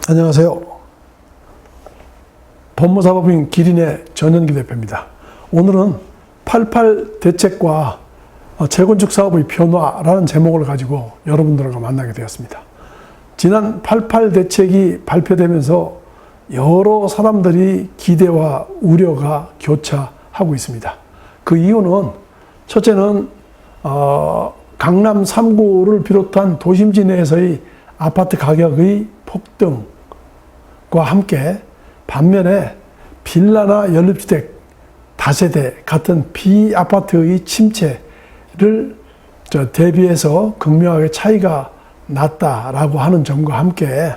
안녕하세요. 법무사법인 기린의 전현기 대표입니다. 오늘은 88 대책과 재건축 사업의 변화라는 제목을 가지고 여러분들과 만나게 되었습니다. 지난 88 대책이 발표되면서 여러 사람들이 기대와 우려가 교차하고 있습니다. 그 이유는 첫째는 강남 3구를 비롯한 도심지 내에서의 아파트 가격의 폭등과 함께 반면에 빌라나 연립주택, 다세대 같은 비아파트의 침체를 대비해서 극명하게 차이가 났다라고 하는 점과 함께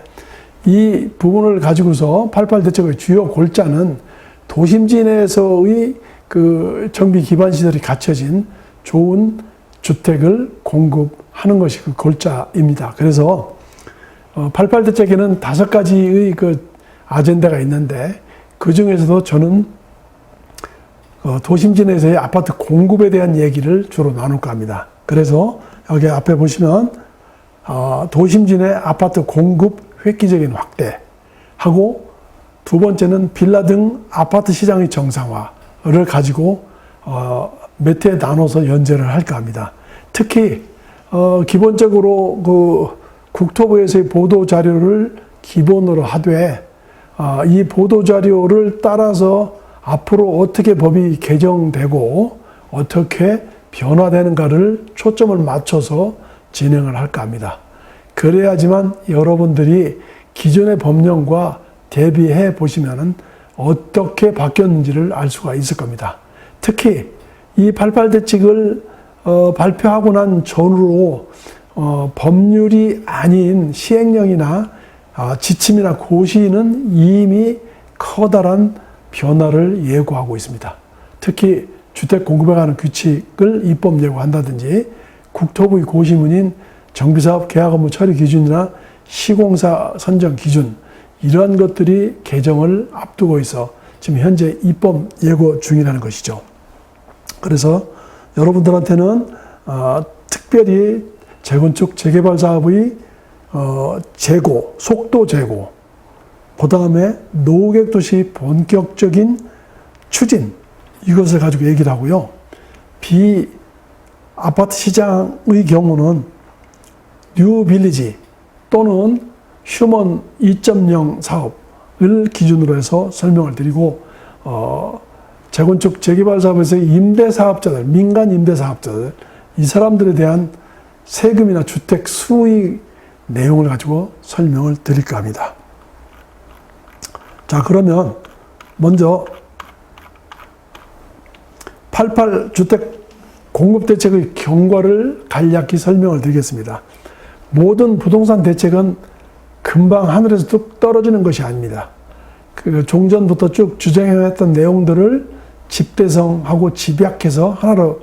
이 부분을 가지고서 88 대책의 주요 골자는 도심지 내에서의 그 정비 기반 시설이 갖춰진 좋은 주택을 공급하는 것이 그 골자입니다. 그래서 88 대책에는 5가지의 그 아젠다가 있는데 그 중에서도 저는 도심지 내에서의 아파트 공급에 대한 얘기를 주로 나눌까 합니다. 그래서 여기 앞에 보시면 도심지 내 아파트 공급 획기적인 확대하고 두 번째는 빌라 등 아파트 시장의 정상화를 가지고 몇 회 나눠서 연재를 할까 합니다. 특히 기본적으로 그 국토부에서의 보도 자료를 기본으로 하되 이 보도 자료를 따라서 앞으로 어떻게 법이 개정되고 어떻게 변화되는가를 초점을 맞춰서 진행을 할까 합니다. 그래야지만 여러분들이 기존의 법령과 대비해 보시면은 어떻게 바뀌었는지를 알 수가 있을 겁니다. 특히 이 88 대책을 발표하고 난 전후로 법률이 아닌 시행령이나 지침이나 고시는 이미 커다란 변화를 예고하고 있습니다. 특히 주택 공급에 관한 규칙을 입법 예고한다든지 국토부의 고시문인 정비사업 계약 업무 처리 기준이나 시공사 선정 기준 이러한 것들이 개정을 앞두고 있어 지금 현재 입법 예고 중이라는 것이죠. 그래서 여러분들한테는 특별히 재건축 재개발 사업의 재고, 속도 재고, 그 다음에 노후계획도시 본격적인 추진 이것을 가지고 얘기를 하고요. 비아파트 시장의 경우는 뉴빌리지 또는 휴먼 2.0 사업을 기준으로 해서 설명을 드리고 재건축 재개발 사업에서의 임대사업자들, 민간 임대사업자들 이 사람들에 대한 세금이나 주택 수의 내용을 가지고 설명을 드릴까 합니다. 자, 그러면 먼저 88 주택 공급 대책의 경과를 간략히 설명을 드리겠습니다. 모든 부동산 대책은 금방 하늘에서 뚝 떨어지는 것이 아닙니다. 그 종전부터 쭉 주장해왔던 내용들을 집대성하고 집약해서 하나로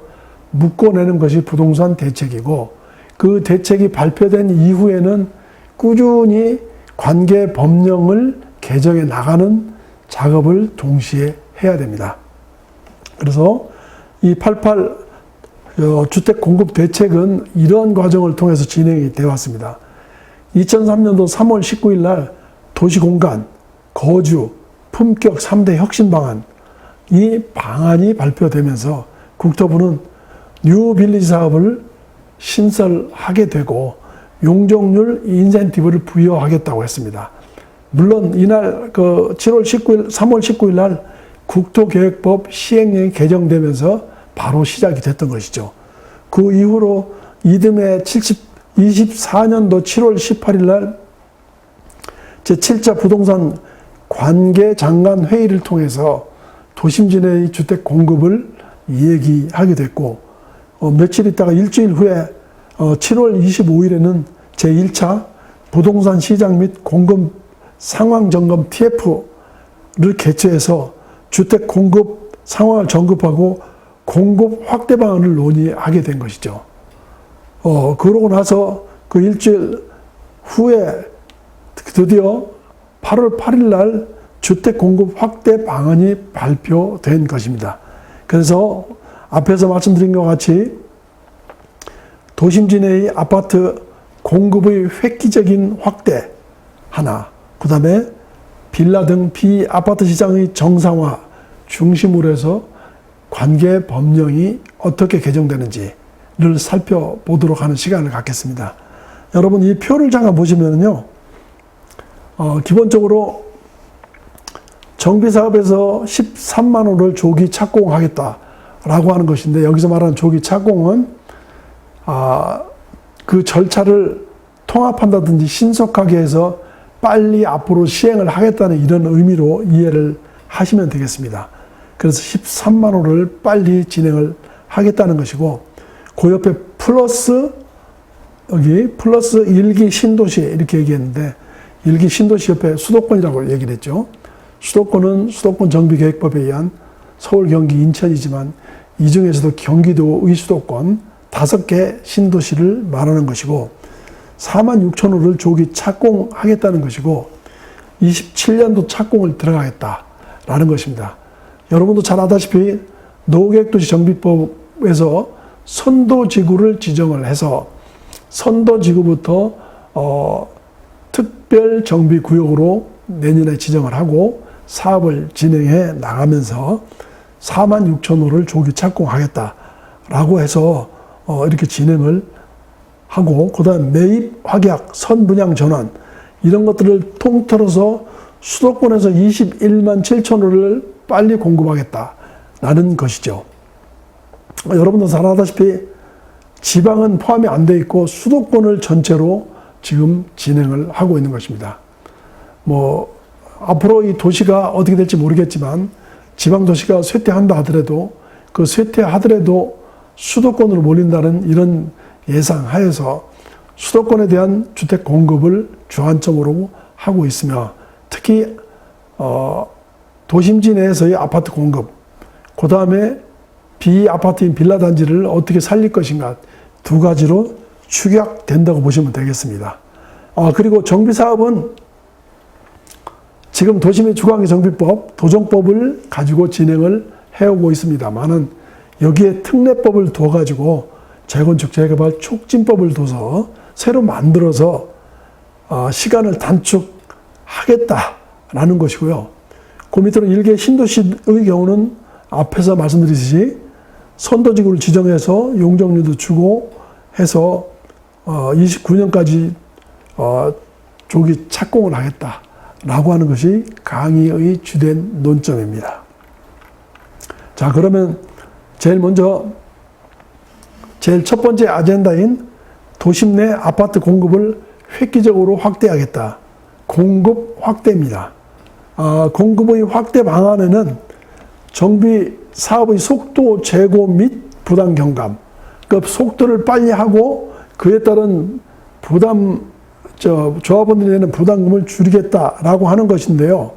묶어내는 것이 부동산 대책이고 그 대책이 발표된 이후에는 꾸준히 관계 법령을 개정해 나가는 작업을 동시에 해야 됩니다. 그래서 이 88 주택 공급 대책은 이런 과정을 통해서 진행이 되어 왔습니다. 2003년도 3월 19일 날 도시공간, 거주, 품격 3대 혁신 방안 이 방안이 발표되면서 국토부는 뉴빌리지 사업을 신설하게 되고 용적률 인센티브를 부여하겠다고 했습니다. 물론 이날 그 3월 19일 날 국토계획법 시행령이 개정되면서 바로 시작이 됐던 것이죠. 그 이후로 이듬해 24년도 7월 18일 날 제7차 부동산 관계장관 회의를 통해서 도심지 내의 주택 공급을 얘기하게 됐고 며칠 있다가 일주일 후에 7월 25일에는 제1차 부동산 시장 및 공급 상황 점검 TF를 개최해서 주택 공급 상황을 점검하고 공급 확대 방안을 논의하게 된 것이죠. 그러고 나서 그 일주일 후에 드디어 8월 8일 날 주택 공급 확대 방안이 발표된 것입니다. 그래서 앞에서 말씀드린 것 같이 도심지 내의 아파트 공급의 획기적인 확대 하나, 그 다음에 빌라 등 비아파트 시장의 정상화 중심으로 해서 관계 법령이 어떻게 개정되는지를 살펴보도록 하는 시간을 갖겠습니다. 여러분, 이 표를 잠깐 보시면요, 기본적으로 정비사업에서 13만 호를 조기 착공하겠다라고 하는 것인데, 여기서 말하는 조기 착공은 그 절차를 통합한다든지 신속하게 해서 빨리 앞으로 시행을 하겠다는 이런 의미로 이해를 하시면 되겠습니다. 그래서 13만 호를 빨리 진행을 하겠다는 것이고, 그 옆에 플러스, 여기 플러스 1기 신도시 이렇게 얘기했는데, 1기 신도시 옆에 수도권이라고 얘기를 했죠. 수도권은 수도권 정비계획법에 의한 서울, 경기, 인천이지만 이 중에서도 경기도의 수도권 5개 신도시를 말하는 것이고, 4만 6천 호를 조기 착공하겠다는 것이고, 27년도 착공을 들어가겠다라는 것입니다. 여러분도 잘 아다시피 노후계획도시정비법에서 선도지구를 지정을 해서 선도지구부터 특별정비구역으로 내년에 지정을 하고 사업을 진행해 나가면서 4만 6천 호를 조기 착공하겠다라고 해서 이렇게 진행을 하고, 그 다음 매입, 확약, 선분양 전환 이런 것들을 통틀어서 수도권에서 21만 7천 호를 빨리 공급하겠다라는 것이죠. 여러분도 잘 아다시피 지방은 포함이 안 돼 있고 수도권을 전체로 지금 진행을 하고 있는 것입니다. 앞으로 이 도시가 어떻게 될지 모르겠지만 지방 도시가 쇠퇴한다 하더라도 그 쇠퇴하더라도 수도권으로 몰린다는 이런 예상하에서 수도권에 대한 주택 공급을 주안점으로 하고 있으며, 특히 도심지 내에서의 아파트 공급, 그 다음에 비아파트인 빌라 단지를 어떻게 살릴 것인가, 두 가지로 축약된다고 보시면 되겠습니다. 그리고 정비사업은 지금 도심의 주거환경 정비법, 도정법을 가지고 진행을 해오고 있습니다만은 여기에 특례법을 둬가지고 재건축, 재개발 촉진법을 둬서 새로 만들어서 시간을 단축하겠다라는 것이고요. 그 밑으로 일개 신도시의 경우는 앞에서 말씀드렸듯이 선도지구를 지정해서 용적률도 주고 해서 29년까지 조기 착공을 하겠다라고 하는 것이 강의의 주된 논점입니다. 자, 그러면 제일 첫 번째 아젠다인 도심 내 아파트 공급을 획기적으로 확대하겠다. 공급 확대입니다. 공급의 확대 방안에는 정비 사업의 속도 제고 및 부담 경감, 그 속도를 빨리 하고 그에 따른 조합원들이 내는 부담금을 줄이겠다라고 하는 것인데요.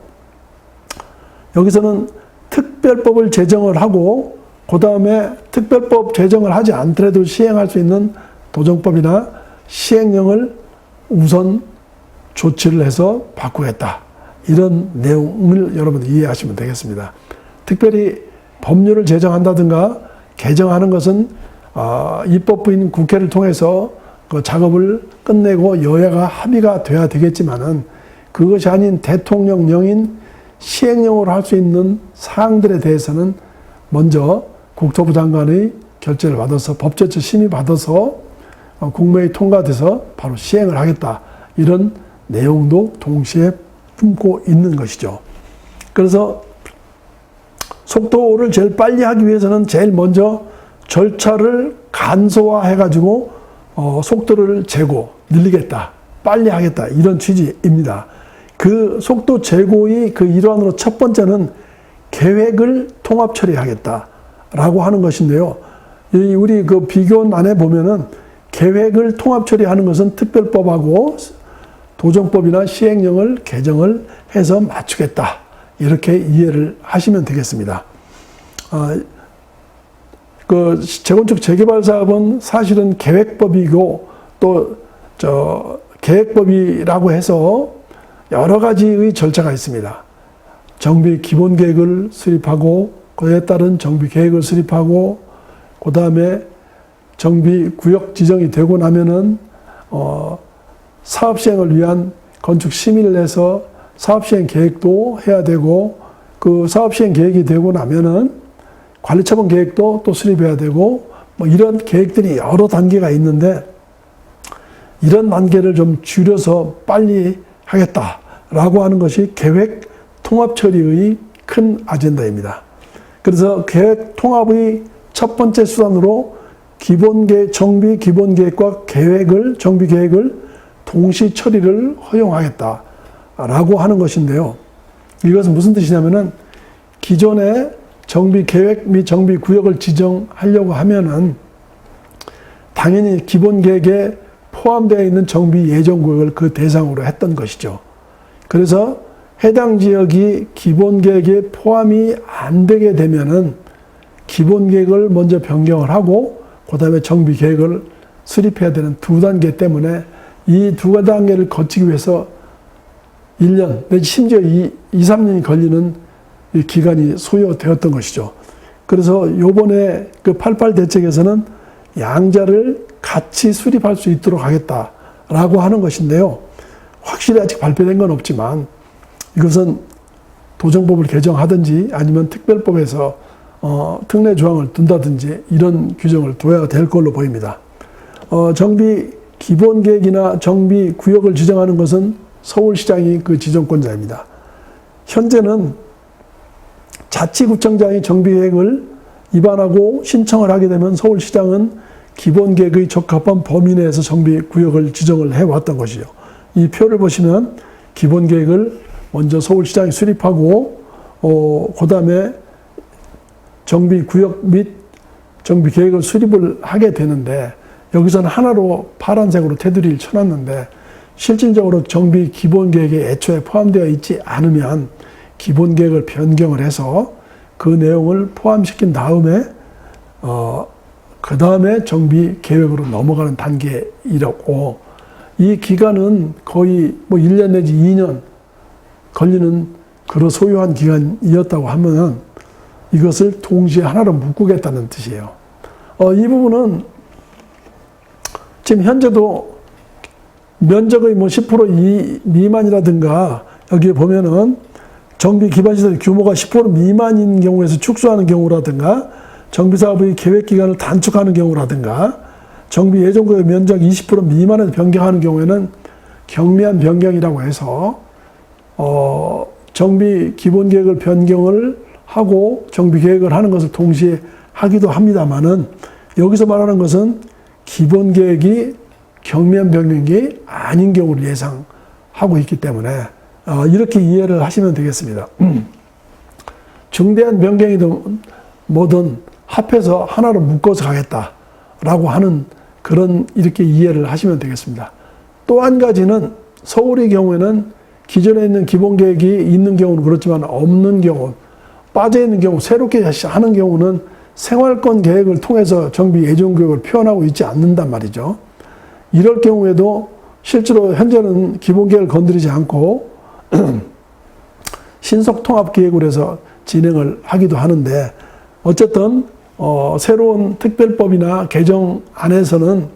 여기서는 특별법을 제정을 하고, 그 다음에 특별법 제정을 하지 않더라도 시행할 수 있는 도정법이나 시행령을 우선 조치를 해서 바꾸겠다. 이런 내용을 여러분 이해하시면 되겠습니다. 특별히 법률을 제정한다든가 개정하는 것은 입법부인 국회를 통해서 그 작업을 끝내고 여야가 합의가 돼야 되겠지만은, 그것이 아닌 대통령령인 시행령으로 할 수 있는 사항들에 대해서는 먼저 국토부 장관의 결재를 받아서 법제처 심의 받아서 국무회의 통과돼서 바로 시행을 하겠다. 이런 내용도 동시에 품고 있는 것이죠. 그래서 속도를 제일 빨리 하기 위해서는 제일 먼저 절차를 간소화해가지고 속도를 재고 늘리겠다, 빨리 하겠다, 이런 취지입니다. 그 속도 제고의 그 일환으로 첫 번째는 계획을 통합 처리하겠다라고 하는 것인데요. 우리 그 비교원 안에 보면은 계획을 통합 처리하는 것은 특별법하고 도정법이나 시행령을 개정을 해서 맞추겠다, 이렇게 이해를 하시면 되겠습니다. 그 재건축 재개발 사업은 사실은 계획법이고 또 계획법이라고 해서 여러 가지의 절차가 있습니다. 정비 기본 계획을 수립하고 그에 따른 정비 계획을 수립하고, 그 다음에 정비 구역 지정이 되고 나면은 사업 시행을 위한 건축 심의를 해서 사업시행 계획도 해야 되고, 그 사업시행 계획이 되고 나면은 관리처분 계획도 또 수립해야 되고, 뭐 이런 계획들이 여러 단계가 있는데, 이런 단계를 좀 줄여서 빨리 하겠다라고 하는 것이 계획 통합 처리의 큰 아젠다입니다. 그래서 계획 통합의 첫 번째 수단으로 정비 기본계획과 정비 계획을 동시 처리를 허용하겠다라고 하는 것인데요. 이것은 무슨 뜻이냐면은 기존에 정비 계획 및 정비 구역을 지정하려고 하면은 당연히 기본 계획에 포함되어 있는 정비 예정 구역을 그 대상으로 했던 것이죠. 그래서 해당 지역이 기본 계획에 포함이 안 되게 되면은 기본 계획을 먼저 변경을 하고 그다음에 정비 계획을 수립해야 되는 두 단계 때문에 이 두 단계를 거치기 위해서 1년 내지 심지어 2, 3년이 걸리는 이 기간이 소요되었던 것이죠. 그래서 요번에 그 88 대책에서는 양자를 같이 수립할 수 있도록 하겠다라고 하는 것인데요. 확실히 아직 발표된 건 없지만 이것은 도정법을 개정하든지 아니면 특별법에서 특례 조항을 둔다든지 이런 규정을 둬야 될 걸로 보입니다. 정비 기본계획이나 정비 구역을 지정하는 것은 서울시장이 그 지정권자입니다. 현재는 자치구청장이 정비계획을 위반하고 신청을 하게 되면 서울시장은 기본계획의 적합한 범위 내에서 정비구역을 지정을 해왔던 것이죠. 이 표를 보시면 기본계획을 먼저 서울시장이 수립하고 그 다음에 정비구역 및 정비계획을 수립을 하게 되는데 여기서는 하나로 파란색으로 테두리를 쳐놨는데 실질적으로 정비 기본계획에 애초에 포함되어 있지 않으면 기본계획을 변경을 해서 그 내용을 포함시킨 다음에 그 다음에 정비 계획으로 넘어가는 단계이라고 이 기간은 거의 뭐 1년 내지 2년 걸리는 그런 소요한 기간이었다고 하면 이것을 동시에 하나로 묶겠다는 뜻이에요. 이 부분은 지금 현재도 면적의 뭐 10% 미만이라든가 여기에 보면은 정비 기반시설 규모가 10% 미만인 경우에서 축소하는 경우라든가 정비사업의 계획기간을 단축하는 경우라든가 정비 예정구역 면적 20% 미만에서 변경하는 경우에는 경미한 변경이라고 해서 정비 기본계획을 변경을 하고 정비계획을 하는 것을 동시에 하기도 합니다만은 여기서 말하는 것은 기본계획이 경미한 변경이 아닌 경우를 예상하고 있기 때문에 이렇게 이해를 하시면 되겠습니다. 중대한 변경이든 뭐든 합해서 하나로 묶어서 가겠다라고 하는 그런 이렇게 이해를 하시면 되겠습니다. 또 한 가지는 서울의 경우에는 기존에 있는 기본계획이 있는 경우는 그렇지만 없는 경우, 빠져있는 경우, 새롭게 하는 경우는 생활권 계획을 통해서 정비 예정구역을 표현하고 있지 않는단 말이죠. 이럴 경우에도 실제로 현재는 기본계획을 건드리지 않고 신속통합계획으로 해서 진행을 하기도 하는데 어쨌든 새로운 특별법이나 개정 안에서는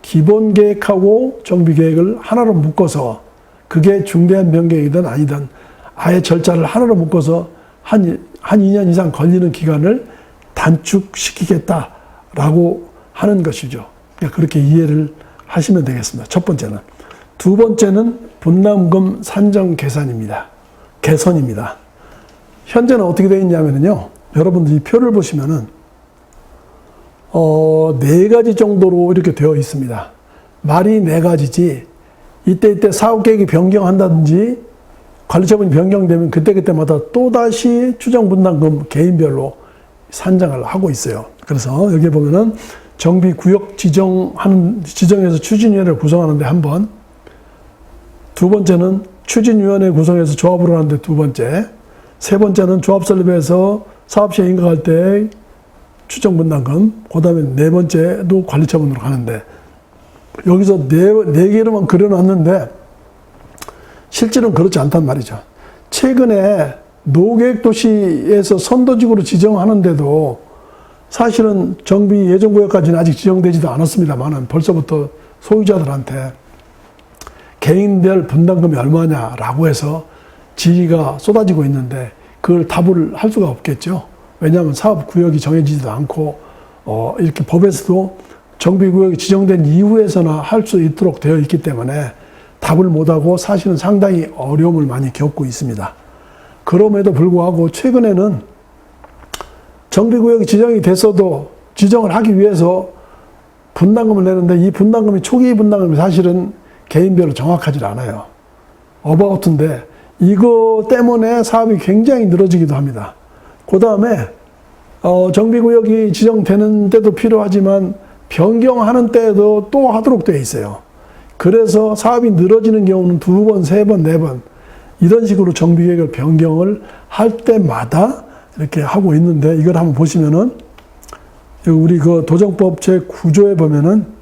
기본계획하고 정비계획을 하나로 묶어서 그게 중대한 변경이든 아니든 아예 절차를 하나로 묶어서 한 2년 이상 걸리는 기간을 단축시키겠다라고 하는 것이죠. 그러니까 그렇게 이해를 하시면 되겠습니다. 첫 번째는. 두 번째는 분담금 산정 개선입니다. 현재는 어떻게 되어 있냐면요. 여러분들 이 표를 보시면은 4가지 정도로 이렇게 되어 있습니다. 말이 4가지지 이때 사업계획이 변경한다든지 관리처분이 변경되면 그때마다 또다시 추정분담금 개인별로 산정을 하고 있어요. 그래서 여기 보면은 정비구역 지정해서 추진위원회를 구성하는데 한 번, 두 번째는 추진위원회 구성해서 조합을 하는데 두 번째, 세 번째는 조합 설립해서 사업시행 인가할 때 추정분담금, 그 다음에 네 번째도 관리처분으로 가는데 여기서 네 개로만 그려놨는데 실제로는 그렇지 않단 말이죠. 최근에 노계획도시에서 선도지구로 지정하는데도 사실은 정비 예정구역까지는 아직 지정되지도 않았습니다만 벌써부터 소유자들한테 개인별 분담금이 얼마냐라고 해서 질의가 쏟아지고 있는데 그걸 답을 할 수가 없겠죠. 왜냐하면 사업구역이 정해지지도 않고 이렇게 법에서도 정비구역이 지정된 이후에서나 할 수 있도록 되어 있기 때문에 답을 못하고 사실은 상당히 어려움을 많이 겪고 있습니다. 그럼에도 불구하고 최근에는 정비구역이 지정이 됐어도 지정을 하기 위해서 분담금을 내는데 이 분담금이 초기 분담금이 사실은 개인별로 정확하지 않아요. 어바웃인데 이거 때문에 사업이 굉장히 늘어지기도 합니다. 그 다음에 정비구역이 지정되는 때도 필요하지만 변경하는 때에도 또 하도록 되어 있어요. 그래서 사업이 늘어지는 경우는 2번, 3번, 4번 이런 식으로 정비계획을 변경을 할 때마다 이렇게 하고 있는데 이걸 한번 보시면은 우리 그 도정법 제9조에 보면은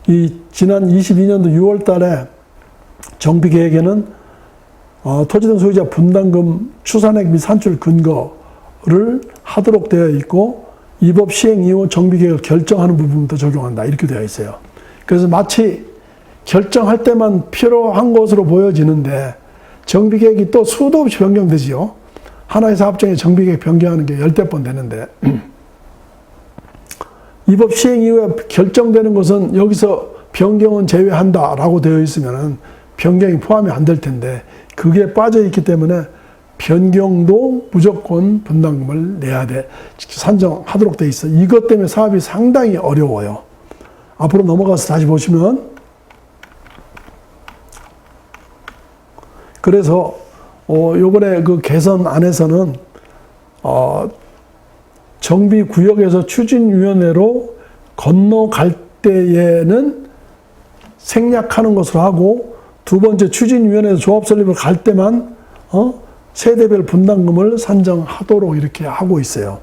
이 지난 22년도 6월 달에 정비계획에는 토지 등 소유자 분담금 추산액 및 산출 근거를 하도록 되어 있고 이 법 시행 이후 정비계획을 결정하는 부분부터 적용한다 이렇게 되어 있어요. 그래서 마치 결정할 때만 필요한 것으로 보여지는데 정비계획이 또 수도 없이 변경되지요. 하나의 사업장에 정비계획 변경하는 게 10대 번 되는데 이 법 시행 이후에 결정되는 것은 여기서 변경은 제외한다라고 되어 있으면 변경이 포함이 안 될 텐데 그게 빠져 있기 때문에 변경도 무조건 분담금을 내야 돼. 산정하도록 돼 있어. 이것 때문에 사업이 상당히 어려워요. 앞으로 넘어가서 다시 보시면 그래서 요번에 그 개선 안에서는 정비구역에서 추진위원회로 건너갈 때에는 생략하는 것으로 하고 두 번째 추진위원회에서 조합설립을 갈 때만 세대별 분담금을 산정하도록 이렇게 하고 있어요.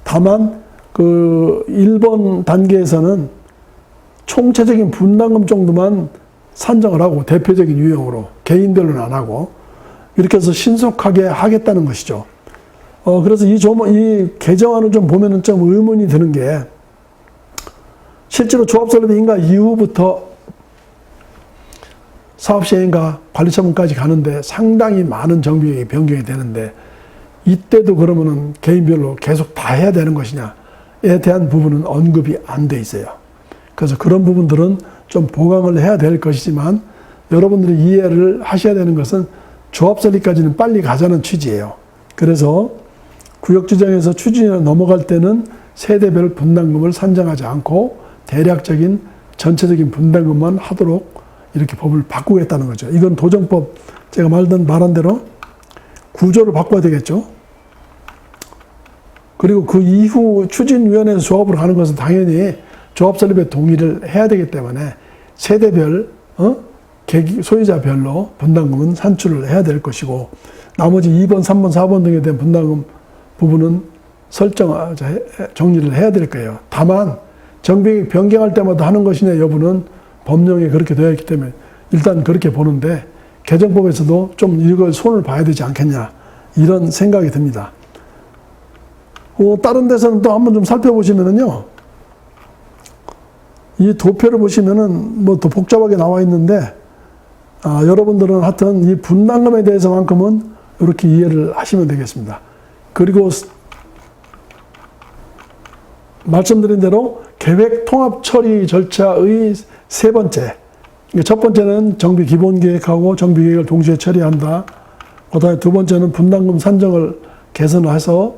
다만 그 1번 단계에서는 총체적인 분담금 정도만 산정을 하고 대표적인 유형으로 개인별로는 안 하고 이렇게 해서 신속하게 하겠다는 것이죠. 그래서 이 개정안을 좀 보면은 좀 의문이 드는 게 실제로 조합설립 인가 이후부터 사업시행인가 관리처분까지 가는데 상당히 많은 정비계획이 변경이 되는데 이때도 그러면은 개인별로 계속 다 해야 되는 것이냐에 대한 부분은 언급이 안 돼 있어요. 그래서 그런 부분들은 좀 보강을 해야 될 것이지만 여러분들이 이해를 하셔야 되는 것은 조합설립까지는 빨리 가자는 취지예요. 그래서 구역지정에서 추진에 넘어갈 때는 세대별 분담금을 산정하지 않고 대략적인 전체적인 분담금만 하도록 이렇게 법을 바꾸겠다는 거죠. 이건 도정법 제가 말한 대로 구조를 바꿔야 되겠죠. 그리고 그 이후 추진위원회에서 조합으로 가는 것은 당연히 조합설립에 동의를 해야 되기 때문에 세대별 소유자별로 분담금은 산출을 해야 될 것이고 나머지 2번, 3번, 4번 등에 대한 분담금 부분은 정리를 해야 될 거예요. 다만 정비계획 변경할 때마다 하는 것이냐 여부는 법령에 그렇게 되어 있기 때문에 일단 그렇게 보는데 개정법에서도 좀 이걸 손을 봐야 되지 않겠냐 이런 생각이 듭니다. 다른 데서는 또 한번 좀 살펴보시면은요. 이 도표를 보시면은 뭐 더 복잡하게 나와 있는데 여러분들은 하여튼 이 분담금에 대해서만큼은 이렇게 이해를 하시면 되겠습니다. 그리고 말씀드린 대로 계획 통합 처리 절차의 세 번째. 첫 번째는 정비 기본 계획하고 정비 계획을 동시에 처리한다. 그 다음에 두 번째는 분담금 산정을 개선해서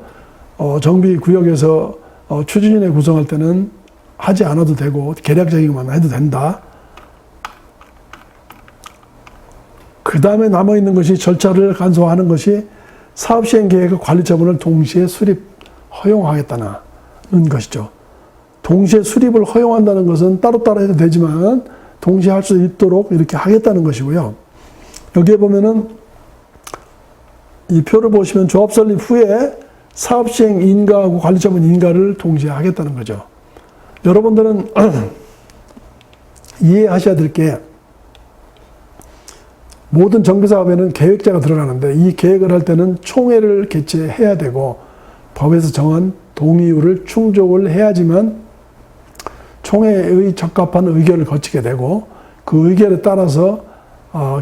정비 구역에서 추진위원회 구성할 때는 하지 않아도 되고 계략적인 것만 해도 된다. 그 다음에 남아있는 것이 절차를 간소화하는 것이 사업시행 계획과 관리처분을 동시에 수립 허용하겠다는 것이죠. 동시에 수립을 허용한다는 것은 따로따로 해도 되지만 동시에 할 수 있도록 이렇게 하겠다는 것이고요. 여기에 보면은 이 표를 보시면 조합 설립 후에 사업시행 인가하고 관리처분 인가를 동시에 하겠다는 거죠. 여러분들은 이해하셔야 될 게 모든 정비사업에는 계획자가 들어가는데 이 계획을 할 때는 총회를 개최해야 되고 법에서 정한 동의율을 충족을 해야지만 총회의 적합한 의결을 거치게 되고 그 의결에 따라서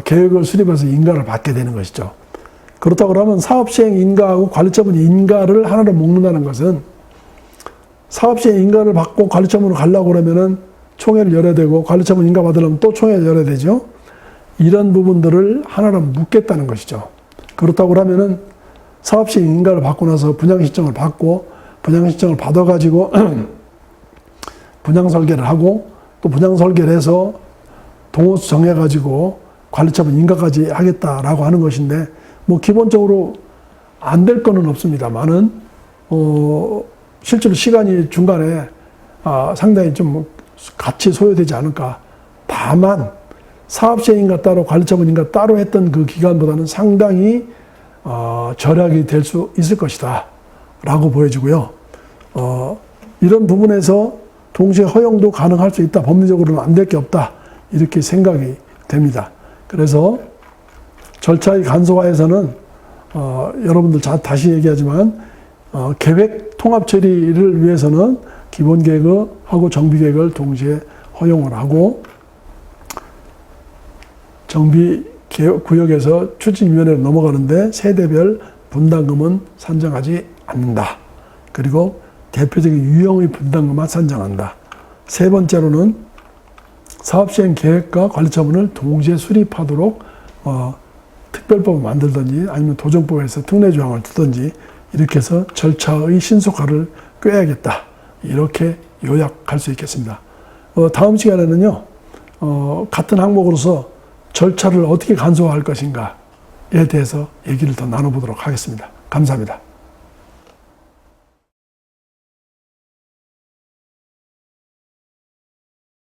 계획을 수립해서 인가를 받게 되는 것이죠. 그렇다고 그러면 사업시행 인가하고 관리처분 인가를 하나로 묶는다는 것은 사업시행 인가를 받고 관리처분으로 가려고 그러면은 총회를 열어야 되고 관리처분 인가 받으려면 또 총회를 열어야 되죠. 이런 부분들을 하나로 묶겠다는 것이죠. 그렇다고 그러면은 사업시행 인가를 받고 나서 분양신청을 받고 분양신청을 받아가지고 분양설계를 하고 또 분양설계를 해서 동호수 정해가지고 관리처분 인가까지 하겠다라고 하는 것인데 뭐 기본적으로 안 될 거는 없습니다만은 실제로 시간이 중간에 상당히 좀 같이 소요되지 않을까. 다만 사업시행인가 따로 관리처분인가 따로 했던 그 기간보다는 상당히 절약이 될 수 있을 것이다 라고 보여지고요. 이런 부분에서 동시에 허용도 가능할 수 있다. 법리적으로는 안 될 게 없다. 이렇게 생각이 됩니다. 그래서 절차의 간소화에서는 여러분들 다시 얘기하지만 계획 통합 처리를 위해서는 기본 계획하고 정비 계획을 동시에 허용을 하고 정비 구역에서 추진위원회로 넘어가는데 세대별 분담금은 산정하지 않는다. 그리고 대표적인 유형의 분담금만 산정한다. 세 번째로는 사업시행 계획과 관리처분을 동시에 수립하도록 특별법을 만들든지 아니면 도정법에서 특례조항을 두든지 이렇게 해서 절차의 신속화를 꾀야겠다. 이렇게 요약할 수 있겠습니다. 다음 시간에는요, 같은 항목으로서 절차를 어떻게 간소화할 것인가에 대해서 얘기를 더 나눠보도록 하겠습니다. 감사합니다.